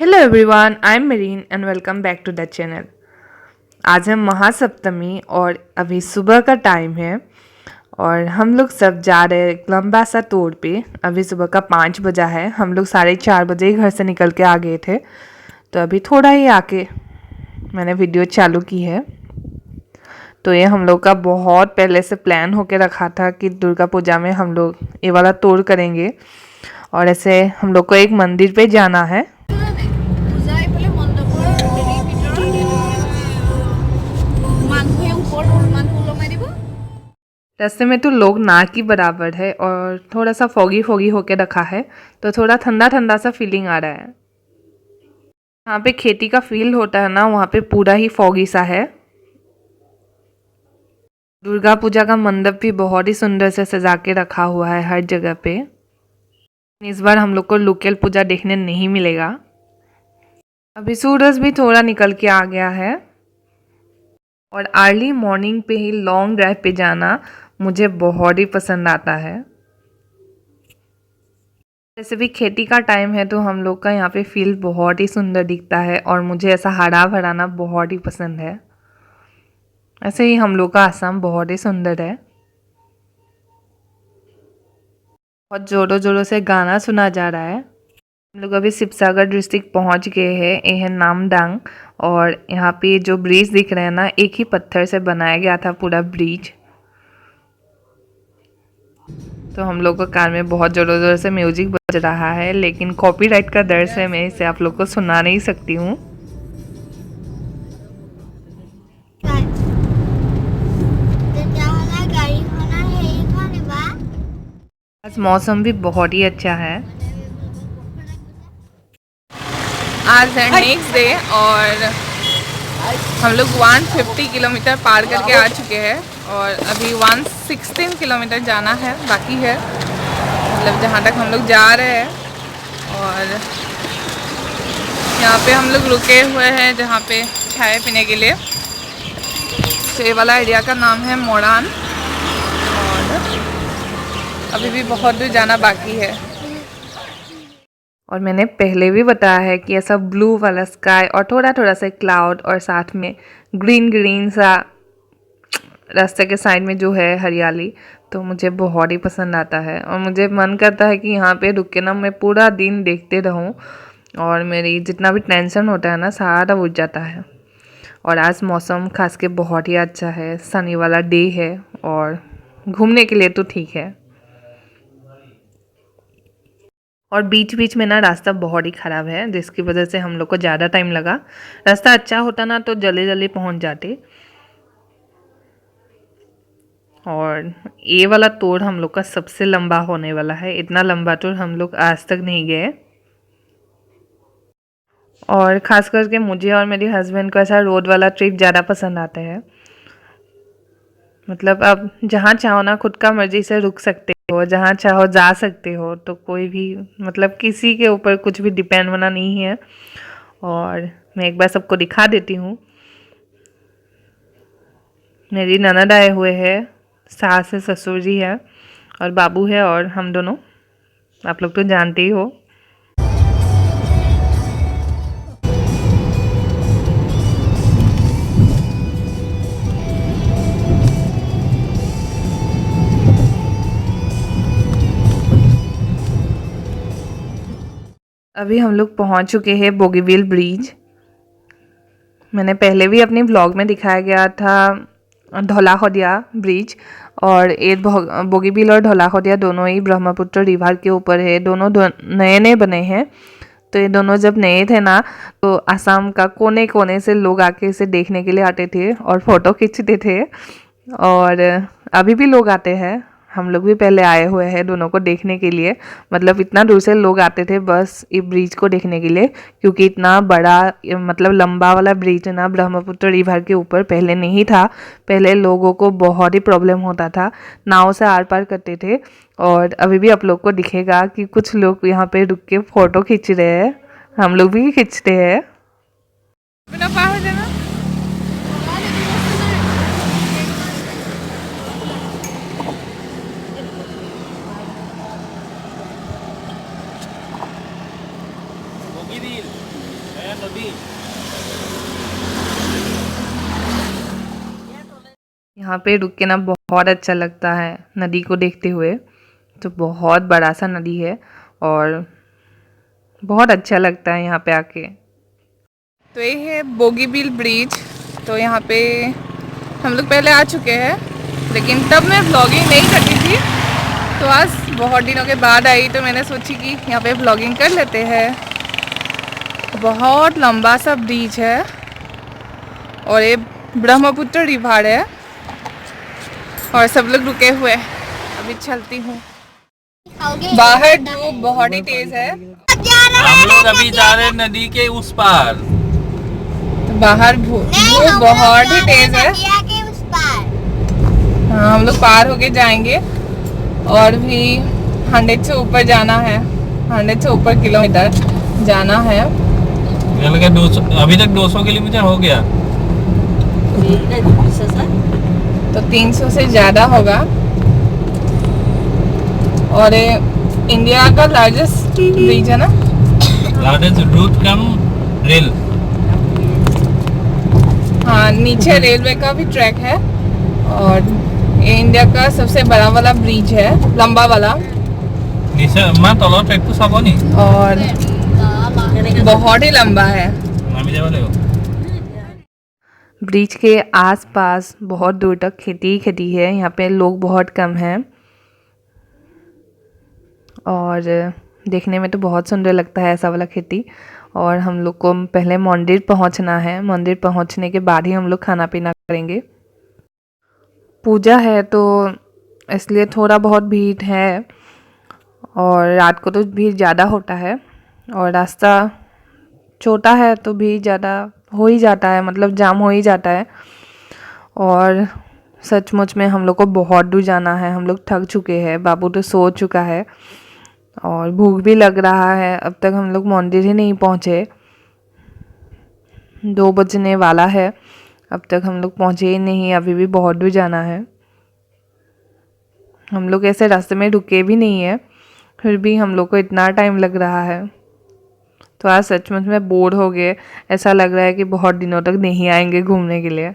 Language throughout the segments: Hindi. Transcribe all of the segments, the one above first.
हेलो एवरीवन, आई एम मेरीन and welcome back to the channel. आज है महासप्तमी और अभी सुबह का टाइम है और हम लोग सब जा रहे हैं एक लंबा सा टूर पे। अभी सुबह का 5 बजा है। हम लोग 4:30 बजे ही घर से निकल के आ गए थे, तो अभी थोड़ा ही आके मैंने वीडियो चालू की है। तो ये हम लोग का बहुत पहले से प्लान होके रखा था कि दुर्गा पूजा में हम लोग ये वाला टूर करेंगे। और ऐसे हम लोग को एक मंदिर पे जाना है। रास्ते में तो लोग ना की बराबर है और थोड़ा सा फॉगी फॉगी होके रखा है, तो थोड़ा ठंडा ठंडा सा फीलिंग आ रहा है। यहाँ पे खेती का फील्ड होता है ना, वहाँ पे पूरा ही फॉगी सा है। दुर्गा पूजा का मंडप भी बहुत ही सुंदर से सजा के रखा हुआ है हर जगह पे। इस बार हम लोग को लोकल पूजा देखने नहीं मिलेगा। अभी सूरज भी थोड़ा निकल के आ गया है और अर्ली मॉर्निंग पे ही लॉन्ग ड्राइव पे जाना मुझे बहुत ही पसंद आता है। वैसे भी खेती का टाइम है, तो हम लोग का यहाँ पे फील्ड बहुत ही सुंदर दिखता है और मुझे ऐसा हरा भराना बहुत ही पसंद है। ऐसे ही हम लोग का आसाम बहुत ही सुंदर है। बहुत जोरों जोरों से गाना सुना जा रहा है। हम लोग अभी शिवसागर डिस्ट्रिक्ट पहुंच गए हैं। ये है नामडांग और यहाँ पे जो ब्रिज दिख रहे हैं ना, एक ही पत्थर से बनाया गया था पूरा ब्रिज। तो हम लोग को कार में बहुत ज़ोरों ज़ोरों से म्यूजिक बज रहा है, लेकिन कॉपीराइट का डर से मैं इसे आप लोग को सुना नहीं सकती हूँ। आज मौसम भी बहुत ही अच्छा है। आज है नेक्स्ट डे और हम लोग 150 किलोमीटर पार करके आ चुके हैं और अभी 116 किलोमीटर जाना है बाकी है, मतलब जहाँ तक हम लोग जा रहे हैं। और यहाँ पे हम लोग रुके हुए हैं जहाँ पे चाय पीने के लिए। तो ये वाला एरिया का नाम है मोड़ान और अभी भी बहुत दूर जाना बाकी है। और मैंने पहले भी बताया है कि ऐसा ब्लू वाला स्काई और थोड़ा थोड़ा सा क्लाउड और साथ में ग्रीन ग्रीन सा रास्ते के साइड में जो है हरियाली, तो मुझे बहुत ही पसंद आता है। और मुझे मन करता है कि यहाँ पे रुक के ना मैं पूरा दिन देखते रहूँ और मेरी जितना भी टेंशन होता है ना, सारा उठ जाता है। और आज मौसम खास के बहुत ही अच्छा है, सनी वाला डे है और घूमने के लिए तो ठीक है। और बीच बीच में ना रास्ता बहुत ही ख़राब है, जिसकी वजह से हम लोग को ज़्यादा टाइम लगा। रास्ता अच्छा होता ना तो जल्दी जल्दी पहुंच जाते। और ये वाला टूर हम लोग का सबसे लंबा होने वाला है। इतना लंबा टूर हम लोग आज तक नहीं गए। और ख़ास करके मुझे और मेरे हस्बैंड को ऐसा रोड वाला ट्रिप ज़्यादा पसंद आता है। मतलब अब जहाँ चाहो ना खुद का मर्जी से रुक सकते हो, जहाँ चाहो जा सकते हो, तो कोई भी मतलब किसी के ऊपर कुछ भी डिपेंड होना नहीं है। और मैं एक बार सबको दिखा देती हूँ। मेरी ननद आए हुए हैं, सास है, ससुर जी है और बाबू है और हम दोनों। आप लोग तो जानते ही हो। अभी हम लोग पहुंच चुके हैं बोगीबील ब्रिज। मैंने पहले भी अपने ब्लॉग में दिखाया गया था धौलाखोदिया ब्रिज। और ये बोगीबील और धौलाखोदिया दोनों ही ब्रह्मपुत्र रिवर के ऊपर है। दोनों नए नए बने हैं। तो ये दोनों जब नए थे ना, तो आसाम का कोने कोने से लोग आके इसे देखने के लिए आते थे और फ़ोटो खींचते थे। और अभी भी लोग आते हैं। हम लोग भी पहले आए हुए हैं दोनों को देखने के लिए। मतलब इतना दूर से लोग आते थे बस ये ब्रिज को देखने के लिए, क्योंकि इतना बड़ा मतलब लंबा वाला ब्रिज ना ब्रह्मपुत्र रिवर के ऊपर पहले नहीं था। पहले लोगों को बहुत ही प्रॉब्लम होता था, नाव से आर पार करते थे। और अभी भी आप लोग को दिखेगा कि कुछ लोग यहाँ पे रुक के फ़ोटो खींच रहे हैं। हम लोग भी खींचते हैं। यहाँ पे रुक के ना बहुत अच्छा लगता है नदी को देखते हुए। तो बहुत बड़ा सा नदी है और बहुत अच्छा लगता है यहाँ पे आके। तो ये है बोगीबील ब्रिज। तो यहाँ पे हम लोग पहले आ चुके हैं, लेकिन तब मैं व्लॉगिंग नहीं करती थी। तो आज बहुत दिनों के बाद आई तो मैंने सोची कि यहाँ पे व्लॉगिंग कर लेते हैं। बहुत लंबा सा ब्रिज है और ये ब्रह्मपुत्र रिवर है और सब लोग रुके हुए हैं। अभी चलती हूँ। बाहर धूप बहुत ही तेज है। हम लोग अभी जा रहे हैं नदी के उस पार। तो बाहर धूप बहुत ही तेज है। हाँ, हम लोग पार होके जाएंगे और भी 100 से ऊपर जाना है। 100 से ऊपर किलोमीटर जाना है। लगा 200, अभी तक 200 किलोमीटर हो गया। तो 300 से ज़्यादा होगा। और ये इंडिया का लार्जेस्ट ब्रिज है ना। Largest root cum rail. हाँ, नीचे रेलवे का भी ट्रैक है और ये इंडिया का सबसे बड़ा वाला ब्रिज है, लंबा वाला। नीचे मैं तलो ट्रैक तो सब नहीं और बहुत ही लंबा है। नामी जावा ले। ब्रिज के आसपास बहुत दूर तक खेती ही खेती है। यहाँ पे लोग बहुत कम हैं और देखने में तो बहुत सुंदर लगता है ऐसा वाला खेती। और हम लोग को पहले मंदिर पहुँचना है। मंदिर पहुँचने के बाद ही हम लोग खाना पीना करेंगे। पूजा है तो इसलिए थोड़ा बहुत भीड़ है और रात को तो भीड़ ज़्यादा होता है और रास्ता छोटा है तो भीड़ ज़्यादा हो ही जाता है, मतलब जाम हो ही जाता है। और सचमुच में हम लोग को बहुत दूर जाना है। हम लोग थक चुके हैं, बाबू तो सो चुका है और भूख भी लग रहा है। अब तक हम लोग मंदिर ही नहीं पहुँचे। 2 बजने वाला है, अब तक हम लोग पहुँचे ही नहीं। अभी भी बहुत दूर जाना है। हम लोग ऐसे रास्ते में रुके भी नहीं है, फिर भी हम लोग को इतना टाइम लग रहा है। तो आज सचमुच में बोर हो गए। ऐसा लग रहा है कि बहुत दिनों तक नहीं आएंगे घूमने के लिए।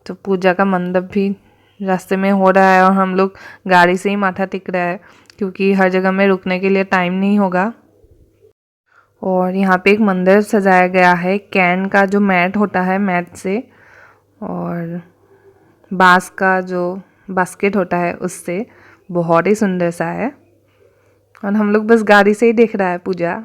तो पूजा का मंडप भी रास्ते में हो रहा है और हम लोग गाड़ी से ही माथा टिक रहा है क्योंकि हर जगह में रुकने के लिए टाइम नहीं होगा। और यहाँ पे एक मंदिर सजाया गया है कैन का जो मैट होता है, मैट से, और बांस का जो बास्केट होता है उससे। बहुत ही सुंदर सा है और हम लोग बस गाड़ी से ही देख रहा है पूजा।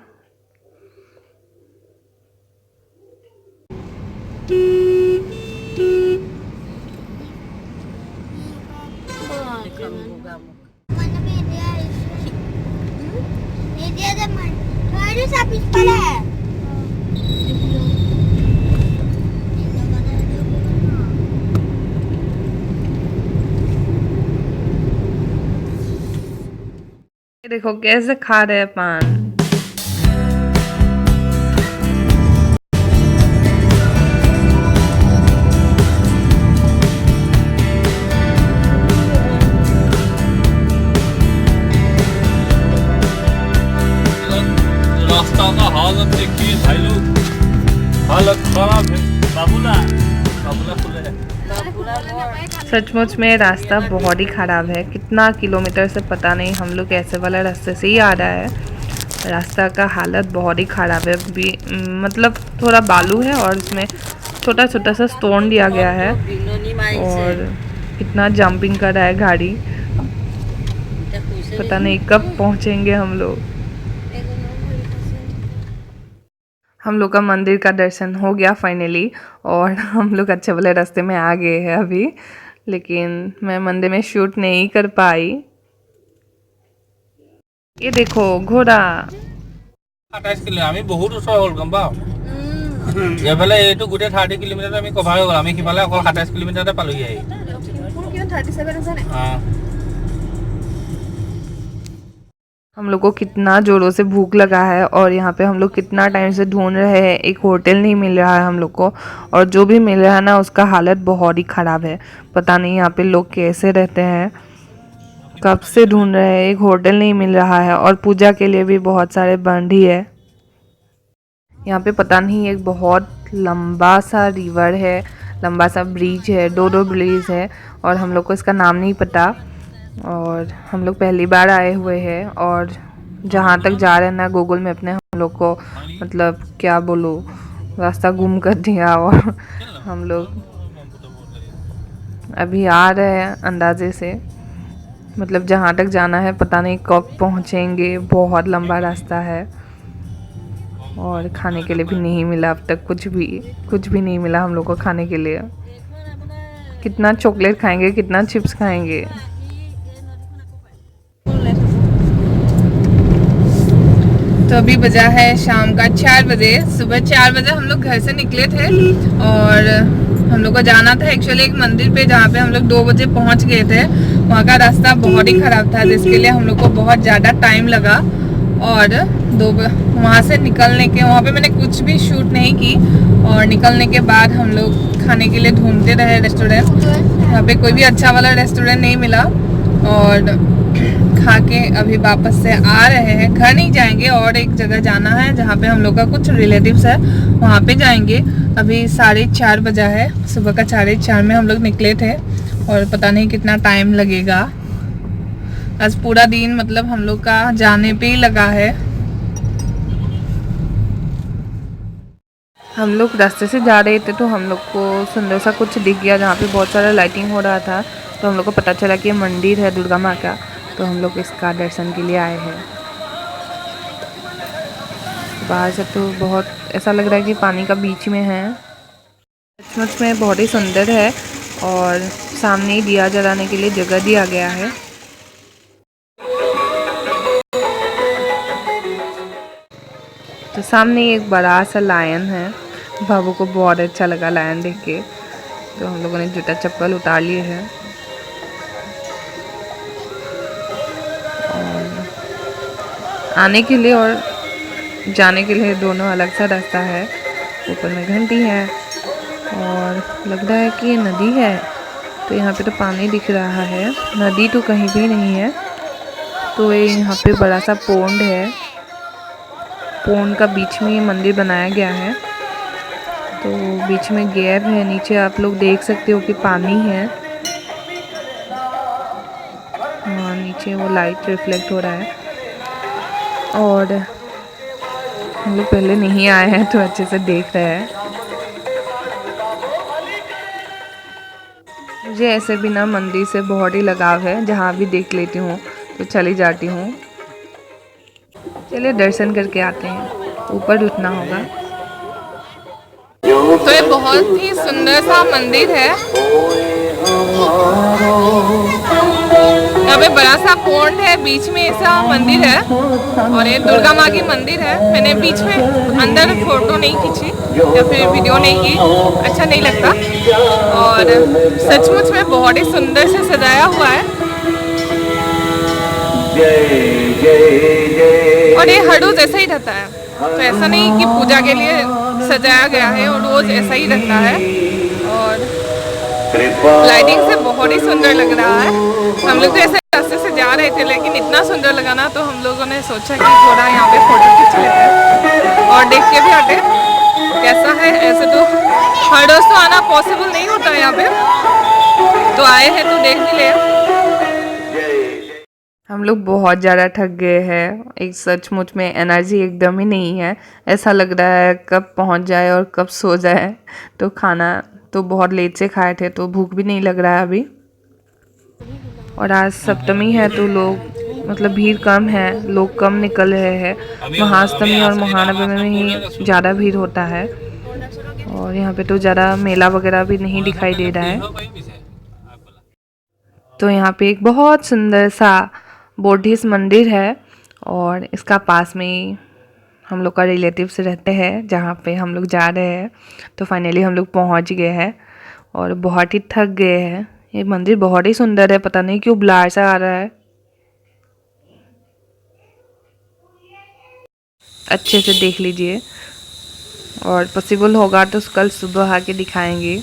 देखो कैसे खा रहे हैं पान। रास्ता का हालत देखिए भाई लोग, हालत खराब है। बाबूला खुले है। सचमुच में रास्ता बहुत ही ख़राब है। कितना किलोमीटर से पता नहीं, हम लोग ऐसे वाला रास्ते से ही आ रहा है। रास्ता का हालत बहुत ही ख़राब है। मतलब थोड़ा बालू है और इसमें छोटा छोटा सा स्टोन दिया गया है और कितना जंपिंग कर रहा है गाड़ी। पता नहीं कब पहुंचेंगे हम लोग। हम लोग का मंदिर का दर्शन हो गया फाइनली और हम लोग अच्छे वाले रास्ते में आ गए हैं अभी, लेकिन मैं मंदिर में शूट नहीं कर पाई। ये देखो घोड़ा। 28 কিলো আমি বহুত ওচৰ হ'ল গম পাও। এফালে এইটো গোটেই 30 কিলোমিটাৰ আমি কভাৰ হৈ গ'ল। আমি সিফালে অকল 27 কিলোমিটাৰতে পালোহি আহি। কিমান 37 আছে নে? हां। हम लोग को कितना ज़ोरों से भूख लगा है और यहाँ पे हम लोग कितना टाइम से ढूंढ रहे हैं। एक होटल नहीं मिल रहा है हम लोग को और जो भी मिल रहा है ना उसका हालत बहुत ही ख़राब है। पता नहीं यहाँ पे लोग कैसे रहते हैं। कब से ढूंढ रहे हैं, एक होटल नहीं मिल रहा है और पूजा के लिए भी बहुत सारे बंद ही है। यहाँ पे पता नहीं एक बहुत लंबा सा रिवर है, लंबा सा ब्रिज है, दो ब्रिज है और हम लोग को इसका नाम नहीं पता। और हम लोग पहली बार आए हुए हैं और जहाँ तक जा रहे हैं ना, गूगल मैप ने हम लोग को मतलब क्या बोलूँ, रास्ता गुम कर दिया। और हम लोग अभी आ रहे हैं अंदाजे से, मतलब जहाँ तक जाना है पता नहीं कब पहुँचेंगे, बहुत लंबा रास्ता है। और खाने के लिए भी नहीं मिला अब तक, कुछ भी नहीं मिला हम लोग को खाने के लिए। कितना चॉकलेट खाएंगे, कितना चिप्स खाएंगे। तो अभी बजा है शाम का 4 बजे। सुबह 4 बजे हम लोग घर से निकले थे और हम लोग को जाना था एक्चुअली एक मंदिर पे, जहाँ पे हम लोग 2 बजे पहुँच गए थे। वहाँ का रास्ता बहुत ही ख़राब था, जिसके लिए हम लोग को बहुत ज़्यादा टाइम लगा। और वहाँ से निकलने के, वहाँ पे मैंने कुछ भी शूट नहीं की। और निकलने के बाद हम लोग खाने के लिए ढूंढते रहे रेस्टोरेंट, वहाँ पे कोई भी अच्छा वाला रेस्टोरेंट नहीं मिला। और खा के अभी वापस से आ रहे हैं, घर नहीं जाएंगे और एक जगह जाना है जहाँ पे हम लोग का कुछ रिलेटिव्स है, वहाँ पे जाएंगे। अभी 4:30 बजा है, सुबह का 4:30 में हम लोग निकले थे और पता नहीं कितना टाइम लगेगा। आज पूरा दिन मतलब हम लोग का जाने पे ही लगा है। हम लोग रास्ते से जा रहे थे तो हम लोग को सुंदर सा कुछ दिख गया जहाँ पे बहुत सारा लाइटिंग हो रहा था। तो हम लोग को पता चला कि ये मंदिर है दुर्गा माँ का, तो हम लोग इसका दर्शन के लिए आए हैं। बाहर से तो बहुत ऐसा लग रहा है कि पानी का बीच में है, सचमुच में बहुत ही सुंदर है। और सामने ही दिया जलाने के लिए जगह दिया गया है। तो सामने एक बड़ा सा लायन है, बाबू को बहुत अच्छा लगा लायन देख के, तो हम लोगों ने जूता चप्पल उतार लिए हैं। और आने के लिए और जाने के लिए दोनों अलग सा रास्ता है। ऊपर में घंटी है और लग रहा है कि ये नदी है। तो यहाँ पे तो पानी दिख रहा है, नदी तो कहीं भी नहीं है। तो ये यहाँ पे बड़ा सा पोंड है, पोंड का बीच में ये मंदिर बनाया गया है। तो बीच में गैप है, नीचे आप लोग देख सकते हो कि पानी है। हाँ, नीचे वो लाइट रिफ्लेक्ट हो रहा है। और हम लोग पहले नहीं आए हैं तो अच्छे से देख रहे हैं। मुझे ऐसे भी ना मंदिर से बहुत ही लगाव है, जहाँ भी देख लेती हूँ तो चली जाती हूँ। चलिए दर्शन करके आते हैं, ऊपर उठना होगा। तो ये बहुत ही सुंदर सा मंदिर है। यहाँ पे बड़ा सा पोंड है, बीच में ऐसा मंदिर है और ये दुर्गा माँ की मंदिर है। मैंने बीच में अंदर फोटो नहीं खींची या फिर वीडियो नहीं की, अच्छा नहीं लगता। और सचमुच में बहुत ही सुंदर से सजाया हुआ है। और ये हर रोज ऐसा ही रहता है, तो ऐसा नहीं कि पूजा के लिए सजाया गया है, और रोज ऐसा ही रहता है। और लाइटिंग से बहुत ही सुंदर लग रहा है। हम लोग तो ऐसे रास्ते से जा रहे थे, लेकिन इतना सुंदर लगा ना, तो हम लोगों ने सोचा कि थोड़ा यहाँ पे फोटो खींच लेते हैं और देख के भी आते कैसा है। ऐसे तो हर रोज तो आना पॉसिबल नहीं होता है यहाँ पे, तो आए हैं तो देख भी ले। हम लोग बहुत ज़्यादा थक गए हैं, एक सचमुच में एनर्जी एकदम ही नहीं है। ऐसा लग रहा है कब पहुंच जाए और कब सो जाए। तो खाना तो बहुत लेट से खाए थे, तो भूख भी नहीं लग रहा है अभी। और आज सप्तमी है तो लोग मतलब भीड़ कम है, लोग कम निकल रहे हैं। महाअष्टमी और महानवमी में ही ज़्यादा भीड़ होता है। और यहाँ पे तो ज़्यादा मेला वगैरह भी नहीं दिखाई दे रहा है। तो यहाँ पे एक बहुत सुंदर सा बुद्धिस्ट मंदिर है और इसका पास में ही हम लोग का रिलेटिव्स रहते हैं, जहाँ पे हम लोग जा रहे हैं। तो फाइनली हम लोग पहुँच गए हैं और बहुत ही थक गए हैं। ये मंदिर बहुत ही सुंदर है, पता नहीं क्यों ब्लर सा आ रहा है। अच्छे से देख लीजिए और पॉसिबल होगा तो कल सुबह आके दिखाएंगे।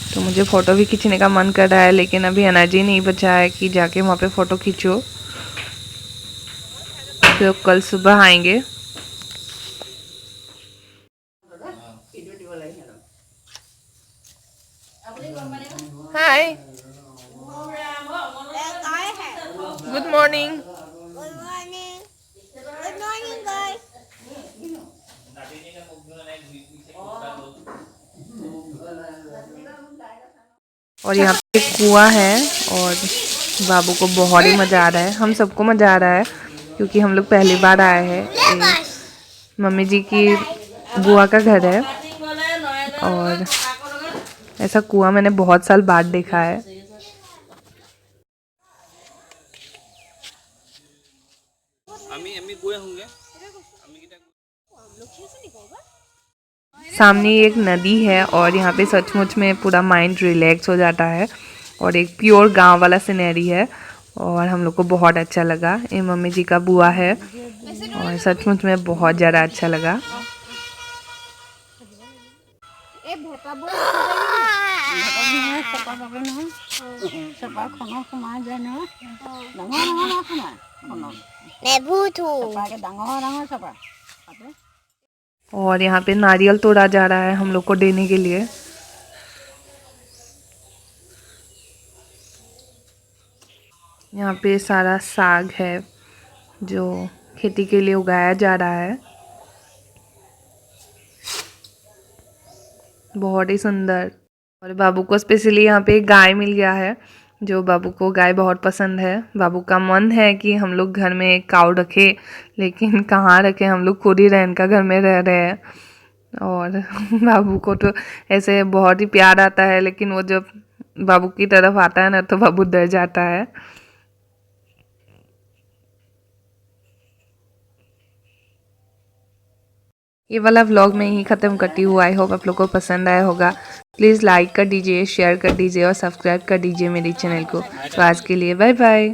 तो मुझे फ़ोटो भी खींचने का मन कर रहा है, लेकिन अभी एनर्जी नहीं बचा है कि जाके वहाँ पे फ़ोटो खींचो। तो कल सुबह आएंगे। Morning. Good morning. Good morning, guys. और यहाँ पे कुआं है और बाबू को बहुत ही मज़ा आ रहा है, हम सबको मज़ा आ रहा है क्योंकि हम लोग पहली बार आए हैं। ये मम्मी जी की बुआ का घर है और ऐसा कुआं मैंने बहुत साल बाद देखा है। सामने एक नदी है और यहाँ पे सचमुच में पूरा माइंड रिलैक्स हो जाता है और एक प्योर गांव वाला सिनेरी है और हम लोग को बहुत अच्छा लगा। ये मम्मी जी का बुआ है और सचमुच में बहुत ज़्यादा अच्छा लगा। और यहाँ पे नारियल तोड़ा जा रहा है हम लोग को देने के लिए। यहाँ पे सारा साग है जो खेती के लिए उगाया जा रहा है, बहुत ही सुंदर। और बाबू को स्पेशली यहाँ पे गाय मिल गया है, जो बाबू को गाय बहुत पसंद है। बाबू का मन है कि हम लोग घर में एक काऊ रखें, लेकिन कहाँ रखें, हम लोग खुद ही रैन का घर में रह रहे हैं। और बाबू को तो ऐसे बहुत ही प्यार आता है, लेकिन वो जब बाबू की तरफ आता है ना तो बाबू डर जाता है। ये वाला व्लॉग मैं ही ख़त्म करती हूँ। आई होप आप लोग को पसंद आया होगा। प्लीज़ लाइक कर दीजिए, शेयर कर दीजिए और सब्सक्राइब कर दीजिए मेरे चैनल को। तो आज के लिए बाय बाय।